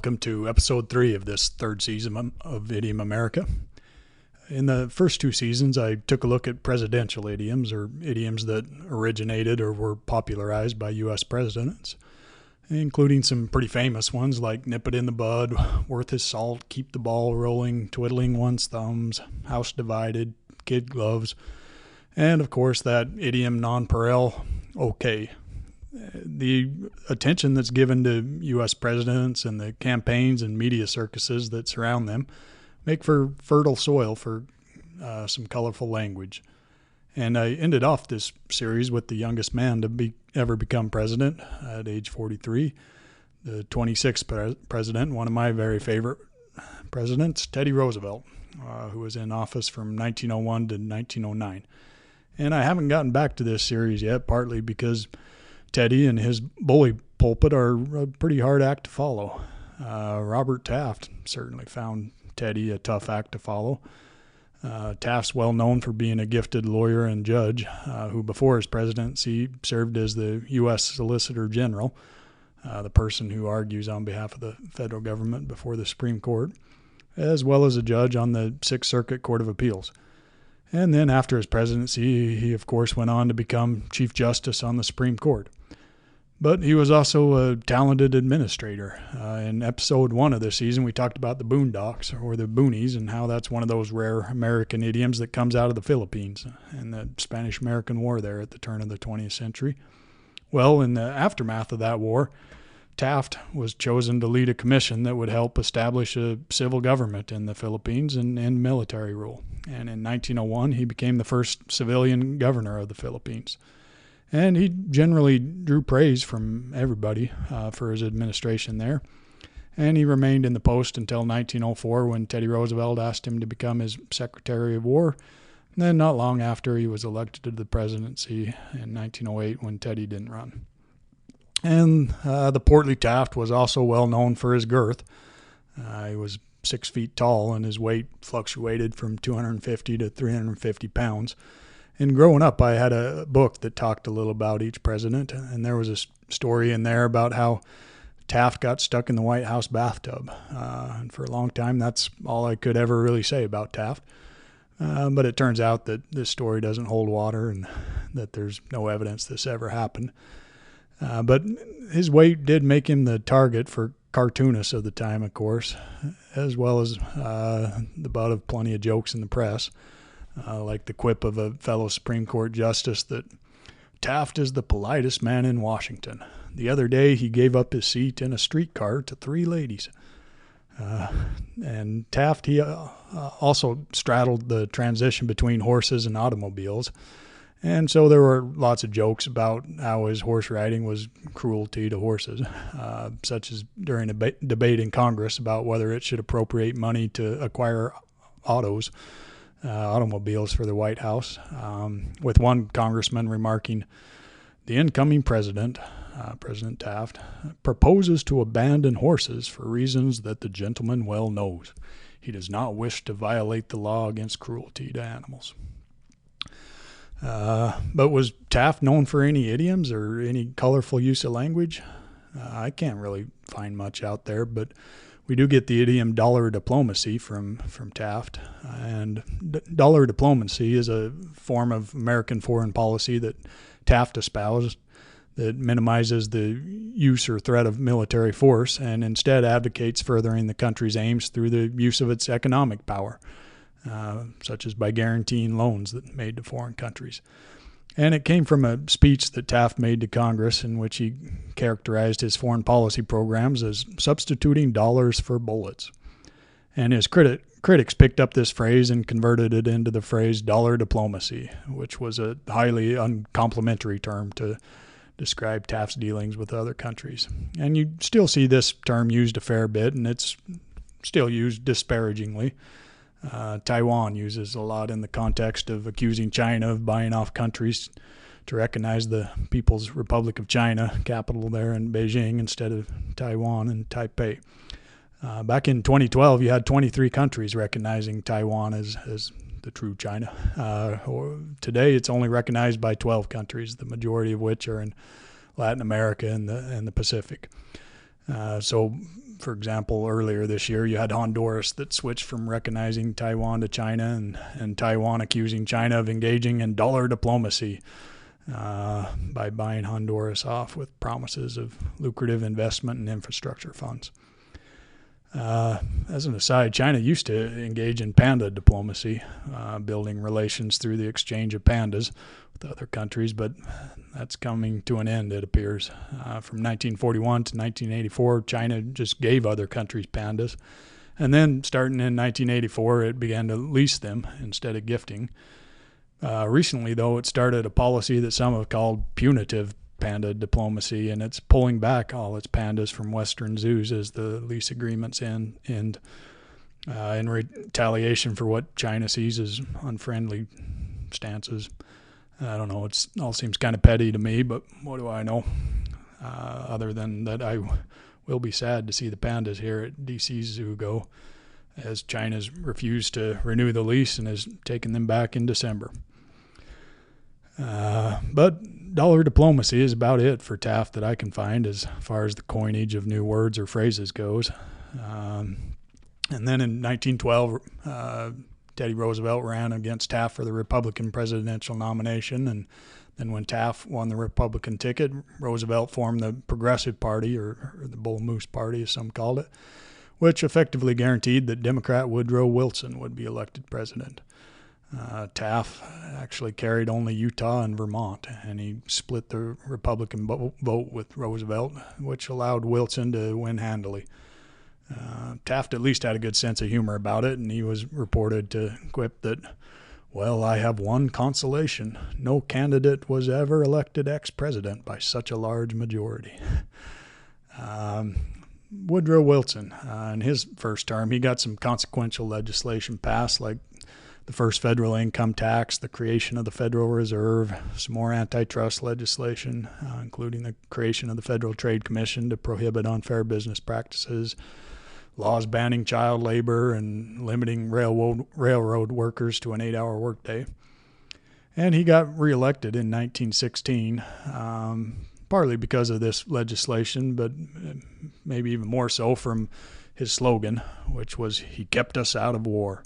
Welcome to episode 3 of this third season of Idiom America. In the first 2 seasons, I took a look at presidential idioms, or idioms that originated or were popularized by U.S. presidents, including some pretty famous ones like nip it in the bud, worth his salt, keep the ball rolling, twiddling one's thumbs, house divided, kid gloves, and of course that idiom nonpareil, okay. The attention that's given to U.S. presidents and the campaigns and media circuses that surround them make for fertile soil for some colorful language. And I ended off this series with the youngest man to ever become president at age 43, the 26th president, one of my very favorite presidents, Teddy Roosevelt, who was in office from 1901 to 1909. And I haven't gotten back to this series yet, partly because Teddy and his bully pulpit are a pretty hard act to follow. Robert Taft certainly found Teddy a tough act to follow. Taft's well known for being a gifted lawyer and judge who before his presidency served as the U.S. Solicitor General, the person who argues on behalf of the federal government before the Supreme Court, as well as a judge on the Sixth Circuit Court of Appeals. And then after his presidency, he of course went on to become Chief Justice on the Supreme Court. But he was also a talented administrator. In episode 1 of this season, we talked about the boondocks, or the boonies, and how that's one of those rare American idioms that comes out of the Philippines and the Spanish-American War there at the turn of the 20th century. Well, in the aftermath of that war, Taft was chosen to lead a commission that would help establish a civil government in the Philippines and end military rule. And in 1901, he became the first civilian governor of the Philippines. And he generally drew praise from everybody for his administration there. And he remained in the post until 1904 when Teddy Roosevelt asked him to become his Secretary of War. And then not long after, he was elected to the presidency in 1908 when Teddy didn't run. And the portly Taft was also well known for his girth. He was 6 feet tall, and his weight fluctuated from 250 to 350 pounds. And growing up, I had a book that talked a little about each president, and there was a story in there about how Taft got stuck in the White House bathtub. And for a long time, that's all I could ever really say about Taft. But it turns out that this story doesn't hold water and that there's no evidence this ever happened. But his weight did make him the target for cartoonists of the time, of course, as well as the butt of plenty of jokes in the press. Like the quip of a fellow Supreme Court justice that Taft is the politest man in Washington. The other day he gave up his seat in a streetcar to 3 ladies. And Taft, he also straddled the transition between horses and automobiles. And so there were lots of jokes about how his horse riding was cruelty to horses, such as during a debate in Congress about whether it should appropriate money to acquire automobiles for the White House, with one congressman remarking, "The incoming president, President Taft, proposes to abandon horses for reasons that the gentleman well knows. He does not wish to violate the law against cruelty to animals." But was Taft known for any idioms or any colorful use of language? I can't really find much out there, but we do get the idiom dollar diplomacy from Taft. And dollar diplomacy is a form of American foreign policy that Taft espoused that minimizes the use or threat of military force and instead advocates furthering the country's aims through the use of its economic power, such as by guaranteeing loans that made to foreign countries. And it came from a speech that Taft made to Congress in which he characterized his foreign policy programs as substituting dollars for bullets. And his critics picked up this phrase and converted it into the phrase dollar diplomacy, which was a highly uncomplimentary term to describe Taft's dealings with other countries. And you still see this term used a fair bit, and it's still used disparagingly. Taiwan uses a lot in the context of accusing China of buying off countries to recognize the People's Republic of China, capital there in Beijing, instead of Taiwan and Taipei. Back in 2012, you had 23 countries recognizing Taiwan as the true China. Today, it's only recognized by 12 countries, the majority of which are in Latin America and the Pacific. So For example, earlier this year, you had Honduras that switched from recognizing Taiwan to China, and Taiwan accusing China of engaging in dollar diplomacy by buying Honduras off with promises of lucrative investment and infrastructure funds. As an aside, China used to engage in Panda Diplomacy, building relations through the exchange of pandas with other countries, but that's coming to an end, it appears. From 1941 to 1984, China just gave other countries pandas, and then starting in 1984, it began to lease them instead of gifting. Recently, though, it started a policy that some have called punitive panda diplomacy, and it's pulling back all its pandas from Western zoos as the lease agreements end in retaliation for what China sees as unfriendly stances. I don't know, it all seems kind of petty to me, but what do I know? Other than that, I will be sad to see the pandas here at DC's zoo go, as China's refused to renew the lease and has taken them back in December. But dollar diplomacy is about it for Taft that I can find as far as the coinage of new words or phrases goes. And then in 1912, Teddy Roosevelt ran against Taft for the Republican presidential nomination, and then when Taft won the Republican ticket, Roosevelt formed the Progressive Party, or the Bull Moose Party as some called it, which effectively guaranteed that Democrat Woodrow Wilson would be elected president. Taft actually carried only Utah and Vermont, and he split the Republican vote with Roosevelt, which allowed Wilson to win handily. Taft at least had a good sense of humor about it, and he was reported to quip that, "Well, I have one consolation. No candidate was ever elected ex-president by such a large majority." Woodrow Wilson, in his first term, he got some consequential legislation passed, like the first federal income tax, the creation of the Federal Reserve, some more antitrust legislation, including the creation of the Federal Trade Commission to prohibit unfair business practices, laws banning child labor and limiting railroad workers to an 8-hour workday. And he got reelected in 1916, partly because of this legislation, but maybe even more so from his slogan, which was, "He kept us out of war."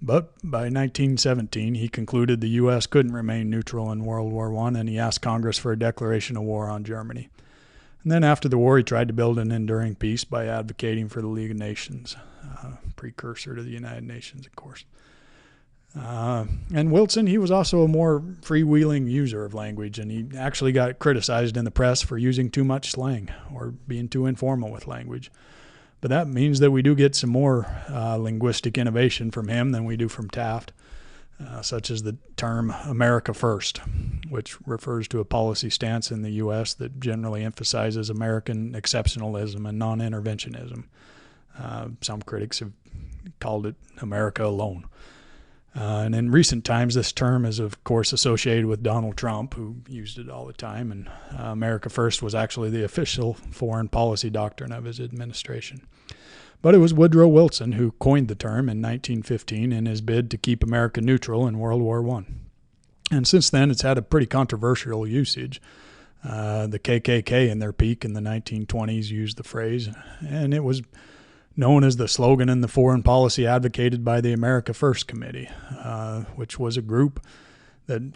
But by 1917, he concluded the U.S. couldn't remain neutral in World War I, and he asked Congress for a declaration of war on Germany. And then after the war, he tried to build an enduring peace by advocating for the League of Nations, precursor to the United Nations, of course. And Wilson, he was also a more freewheeling user of language, and he actually got criticized in the press for using too much slang or being too informal with language. But that means that we do get some more linguistic innovation from him than we do from Taft, such as the term America First, which refers to a policy stance in the U.S. that generally emphasizes American exceptionalism and non-interventionism. Some critics have called it America Alone. And in recent times, this term is, of course, associated with Donald Trump, who used it all the time, and America First was actually the official foreign policy doctrine of his administration. But it was Woodrow Wilson who coined the term in 1915 in his bid to keep America neutral in World War I. And since then, it's had a pretty controversial usage. The KKK in their peak in the 1920s used the phrase, and it was known as the slogan in the foreign policy advocated by the America First Committee, which was a group that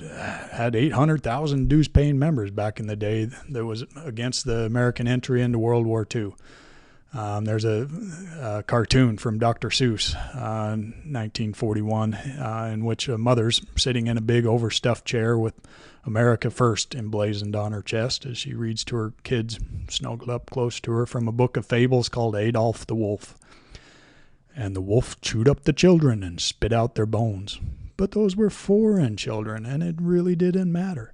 had 800,000 dues-paying members back in the day that was against the American entry into World War II. There's a cartoon from Dr. Seuss in 1941 in which a mother's sitting in a big overstuffed chair with America First emblazoned on her chest as she reads to her kids snuggled up close to her from a book of fables called Adolf the Wolf. And the wolf chewed up the children and spit out their bones. But those were foreign children, and it really didn't matter.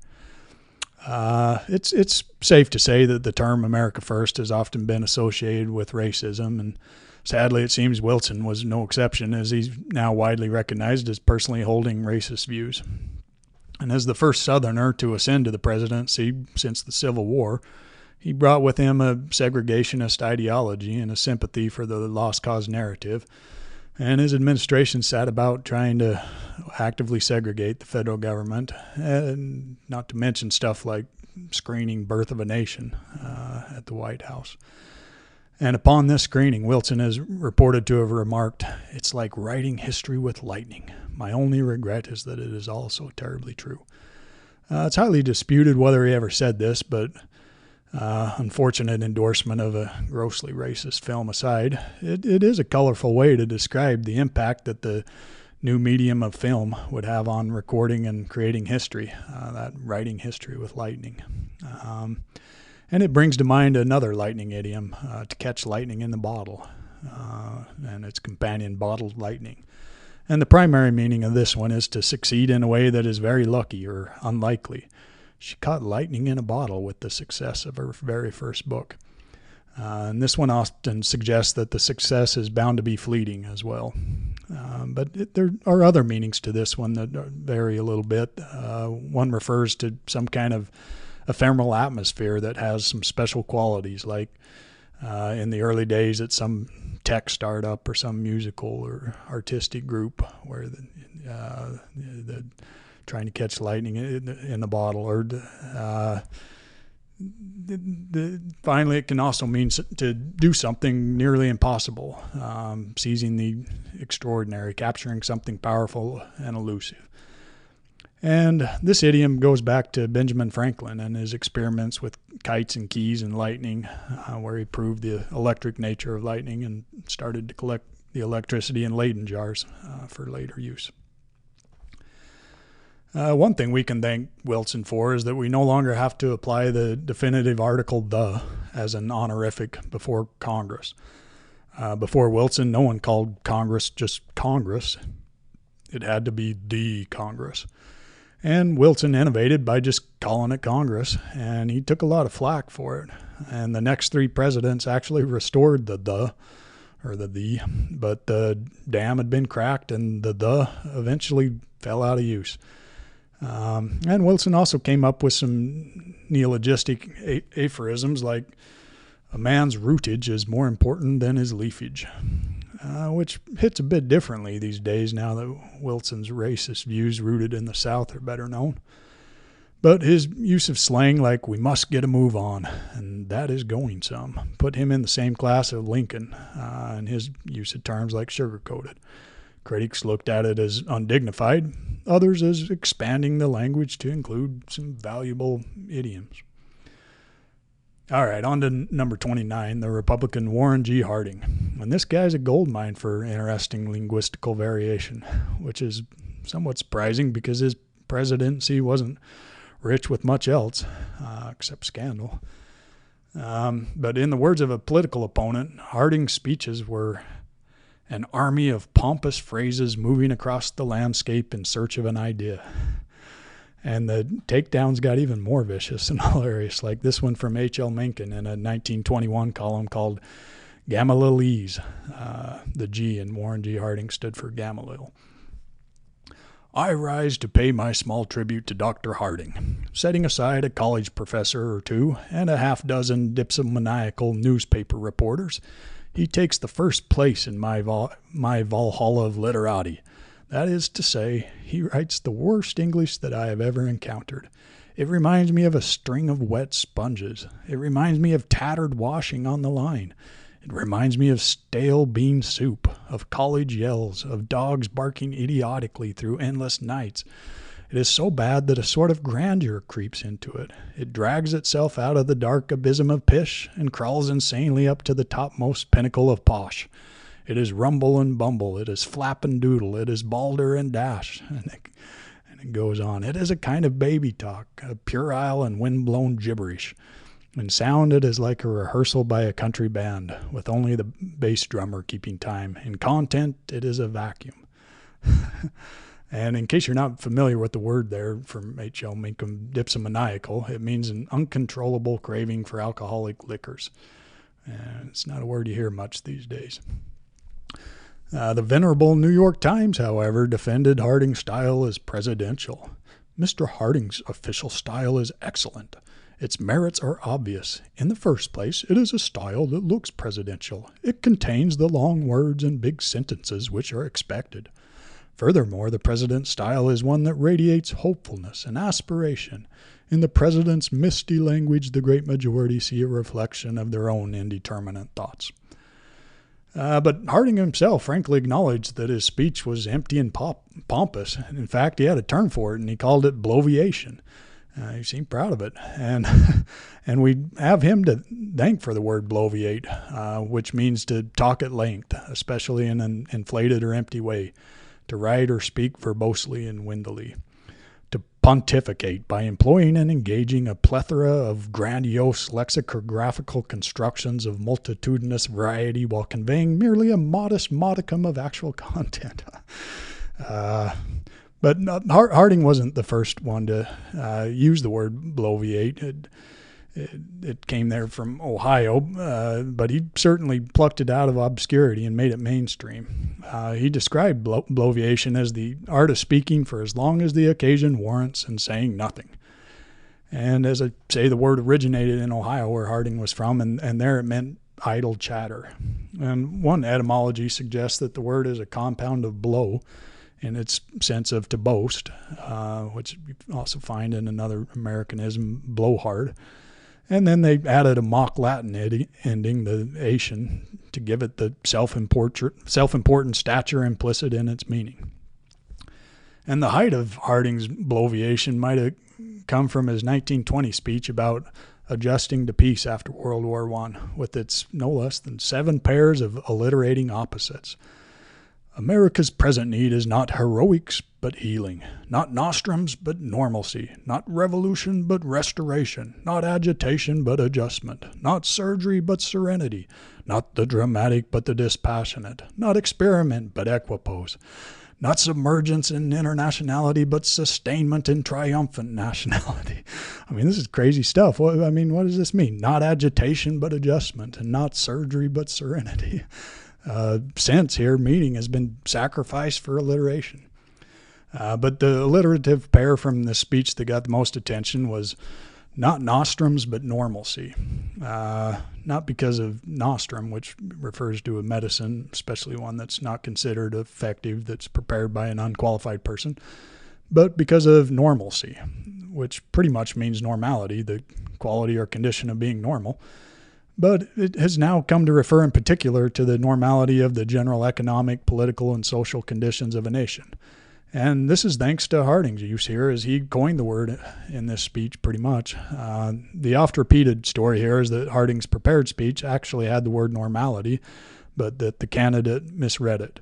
It's safe to say that the term America First has often been associated with racism, and sadly it seems Wilson was no exception, as he's now widely recognized as personally holding racist views. And as the first Southerner to ascend to the presidency since the Civil War, he brought with him a segregationist ideology and a sympathy for the lost cause narrative. And his administration sat about trying to actively segregate the federal government, and not to mention stuff like screening Birth of a Nation at the White House. And upon this screening, Wilson is reported to have remarked, "It's like writing history with lightning. My only regret is that it is all so terribly true." It's highly disputed whether he ever said this, but unfortunate endorsement of a grossly racist film aside, it is a colorful way to describe the impact that the new medium of film would have on recording and creating history, that writing history with lightning. And it brings to mind another lightning idiom, to catch lightning in the bottle, and its companion, bottled lightning. And the primary meaning of this one is to succeed in a way that is very lucky or unlikely. She caught lightning in a bottle with the success of her very first book. And this one often suggests that the success is bound to be fleeting as well. But there are other meanings to this one that vary a little bit. One refers to some kind of ephemeral atmosphere that has some special qualities, like in the early days at some tech startup or some musical or artistic group where the trying to catch lightning in the bottle, or finally it can also mean to do something nearly impossible, seizing the extraordinary, capturing something powerful and elusive. And this idiom goes back to Benjamin Franklin and his experiments with kites and keys and lightning, where he proved the electric nature of lightning and started to collect the electricity in Leyden jars for later use. One thing we can thank Wilson for is that we no longer have to apply the definitive article "the" as an honorific before Congress. Before Wilson, no one called Congress just Congress. It had to be the Congress. And Wilson innovated by just calling it Congress, and he took a lot of flack for it. And the next three presidents actually restored the but the dam had been cracked, and the eventually fell out of use. And Wilson also came up with some neologistic aphorisms like, "A man's rootage is more important than his leafage," which hits a bit differently these days now that Wilson's racist views rooted in the South are better known. But his use of slang like "we must get a move on," and "that is going some," put him in the same class of Lincoln, and his use of terms like "sugar-coated." Critics looked at it as undignified, others as expanding the language to include some valuable idioms. All right, on to number 29, the Republican Warren G. Harding. And this guy's a goldmine for interesting linguistical variation, which is somewhat surprising because his presidency wasn't rich with much else, except scandal. But in the words of a political opponent, Harding's speeches were an army of pompous phrases moving across the landscape in search of an idea. And the takedowns got even more vicious and hilarious, like this one from H.L. Mencken in a 1921 column called Gamalielese. The G in Warren G. Harding stood for Gamaliel. "I rise to pay my small tribute to Dr. Harding. Setting aside a college professor or two and a half-dozen dipsomaniacal newspaper reporters, he takes the first place in my Valhalla of literati. That is to say, he writes the worst English that I have ever encountered. It reminds me of a string of wet sponges. It reminds me of tattered washing on the line. It reminds me of stale bean soup, of college yells, of dogs barking idiotically through endless nights. It is so bad that a sort of grandeur creeps into it. It drags itself out of the dark abysm of pish and crawls insanely up to the topmost pinnacle of posh. It is rumble and bumble. It is flap and doodle. It is balder and dash." And it goes on. "It is a kind of baby talk, a puerile and wind-blown gibberish. In sound, it is like a rehearsal by a country band, with only the bass drummer keeping time. In content, it is a vacuum." And in case you're not familiar with the word there from H.L. Mencken, dipsomaniacal, it means an uncontrollable craving for alcoholic liquors. And it's not a word you hear much these days. The venerable New York Times, however, defended Harding's style as presidential. "Mr. Harding's official style is excellent. Its merits are obvious. In the first place, it is a style that looks presidential. It contains the long words and big sentences which are expected. Furthermore, the president's style is one that radiates hopefulness and aspiration. In the president's misty language, the great majority see a reflection of their own indeterminate thoughts. But Harding himself frankly acknowledged that his speech was empty and pompous. In fact, he had a term for it, and he called it Bloviation. He seemed proud of it. And we have him to thank for the word bloviate, which means to talk at length, especially in an inflated or empty way, to write or speak verbosely and windily, to pontificate by employing and engaging a plethora of grandiose lexicographical constructions of multitudinous variety while conveying merely a modest modicum of actual content. But Harding wasn't the first one to use the word bloviate. It came there from Ohio, but he certainly plucked it out of obscurity and made it mainstream. He described bloviation as the art of speaking for as long as the occasion warrants and saying nothing. And as I say, the word originated in Ohio, where Harding was from, and there it meant idle chatter. And one etymology suggests that the word is a compound of blow in its sense of to boast, which you also find in another Americanism, blowhard. And then they added a mock Latin ending, the ation, to give it the self-important stature implicit in its meaning. And the height of Harding's bloviation might have come from his 1920 speech about adjusting to peace after World War I, with its no less than 7 pairs of alliterating opposites. America's present need is not heroics, but healing, not nostrums, but normalcy, not revolution, but restoration, not agitation, but adjustment, not surgery, but serenity, not the dramatic, but the dispassionate, not experiment, but equipoise, not submergence in internationality, but sustainment in triumphant nationality. I mean, this is crazy stuff. What does this mean? Not agitation, but adjustment, and not surgery, but serenity. Sense here, meaning, has been sacrificed for alliteration. But the alliterative pair from the speech that got the most attention was not nostrums, but normalcy. Not because of nostrum, which refers to a medicine, especially one that's not considered effective, that's prepared by an unqualified person, but because of normalcy, which pretty much means normality, the quality or condition of being normal. But it has now come to refer in particular to the normality of the general economic, political, and social conditions of a nation. And this is thanks to Harding's use here, as he coined the word in this speech pretty much. The oft-repeated story here is that Harding's prepared speech actually had the word normality, but that the candidate misread it.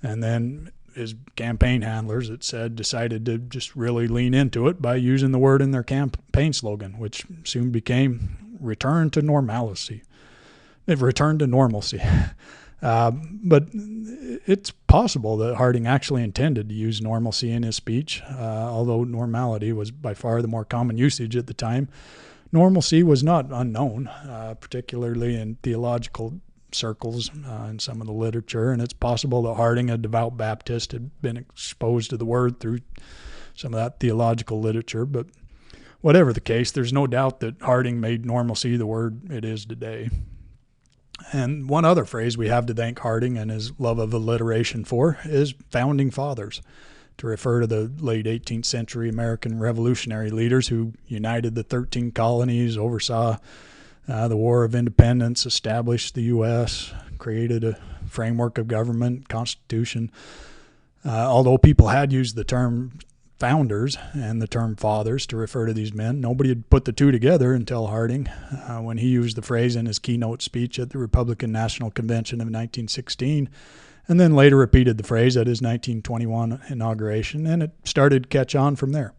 And then his campaign handlers, it said, decided to just really lean into it by using the word in their campaign slogan, which soon became return to normalcy. They've returned to normalcy. But it's possible that Harding actually intended to use normalcy in his speech, although normality was by far the more common usage at the time. Normalcy was not unknown, particularly in theological circles in some of the literature, and it's possible that Harding, a devout Baptist, had been exposed to the word through some of that theological literature. But whatever the case, there's no doubt that Harding made normalcy the word it is today. And one other phrase we have to thank Harding and his love of alliteration for is founding fathers, to refer to the late 18th century American revolutionary leaders who united the 13 colonies, oversaw the War of Independence, established the U.S., created a framework of government, constitution. Although people had used the term founders and the term fathers to refer to these men, nobody had put the two together until Harding, when he used the phrase in his keynote speech at the Republican National Convention of 1916, and then later repeated the phrase at his 1921 inauguration, and it started to catch on from there.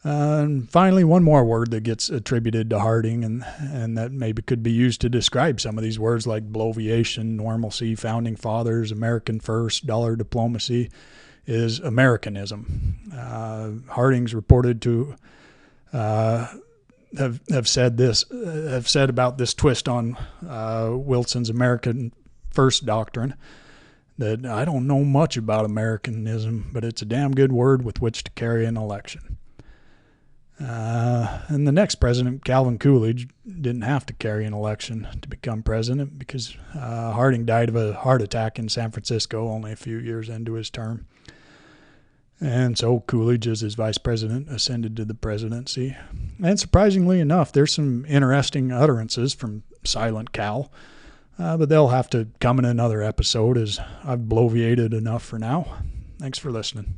And finally, one more word that gets attributed to Harding and that maybe could be used to describe some of these words like bloviation, normalcy, founding fathers, American first, dollar diplomacy, is Americanism. Harding's reported to have said about this twist on Wilson's American first doctrine, that I don't know much about Americanism, but it's a damn good word with which to carry an election. And the next president, Calvin Coolidge, didn't have to carry an election to become president because Harding died of a heart attack in San Francisco only a few years into his term. And so Coolidge, as his vice president, ascended to the presidency. And surprisingly enough, there's some interesting utterances from Silent Cal, but they'll have to come in another episode, as I've bloviated enough for now. Thanks for listening.